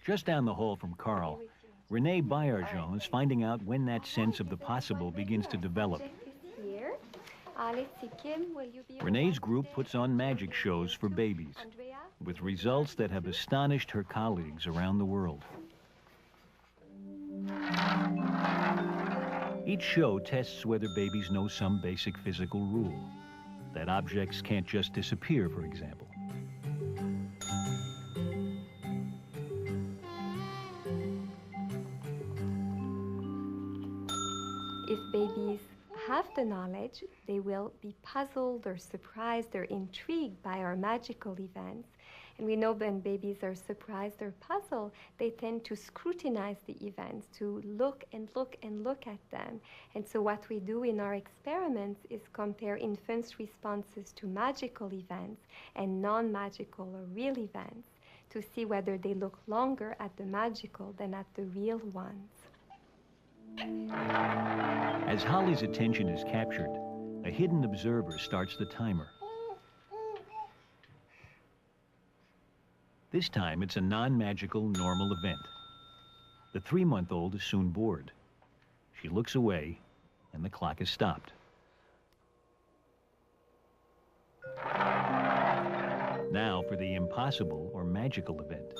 Just down the hall from Carl, Renee Baillargeon is finding out when that sense of the possible begins to develop. Renee's group puts on magic shows for babies, with results that have astonished her colleagues around the world. Each show tests whether babies know some basic physical rule, that objects can't just disappear, for example. If babies have the knowledge, they will be puzzled or surprised or intrigued by our magical events. And we know when babies are surprised or puzzled, they tend to scrutinize the events, to look and look and look at them. And so what we do in our experiments is compare infants' responses to magical events and non-magical or real events to see whether they look longer at the magical than at the real ones. As Holly's attention is captured, a hidden observer starts the timer. This time, it's a non-magical, normal event. The 3-month-old is soon bored. She looks away, and the clock is stopped. Now for the impossible or magical event.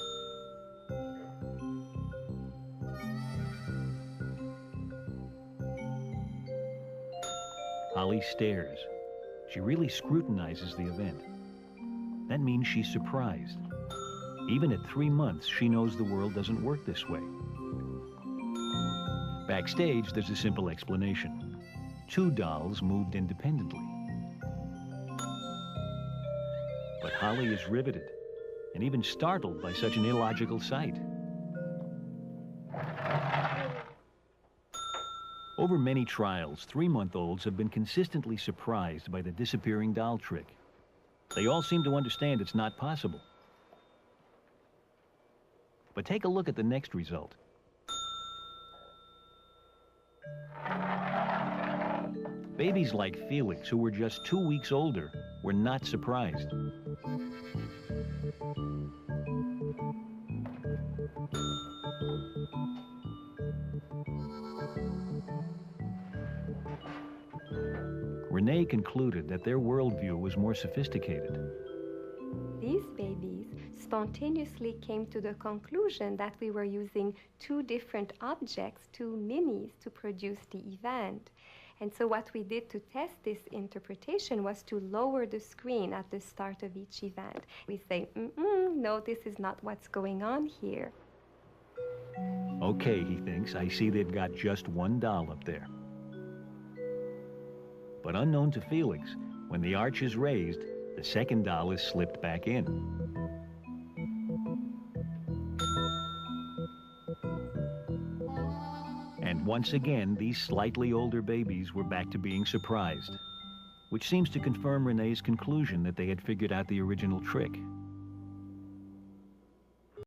Holly stares. She really scrutinizes the event. That means she's surprised. Even at 3 months, she knows the world doesn't work this way. Backstage, there's a simple explanation. 2 dolls moved independently. But Holly is riveted and even startled by such an illogical sight. Over many trials, 3-month-olds have been consistently surprised by the disappearing doll trick. They all seem to understand it's not possible. But take a look at the next result. Babies like Felix, who were just 2 weeks older, were not surprised. Renee concluded that their worldview was more sophisticated. These babies spontaneously came to the conclusion that we were using 2 different objects, 2 minis, to produce the event. And so what we did to test this interpretation was to lower the screen at the start of each event. We say, no, this is not what's going on here. Okay, he thinks, I see they've got just 1 doll up there. But unknown to Felix, when the arch is raised, the second doll is slipped back in. And once again, these slightly older babies were back to being surprised, which seems to confirm Renee's conclusion that they had figured out the original trick.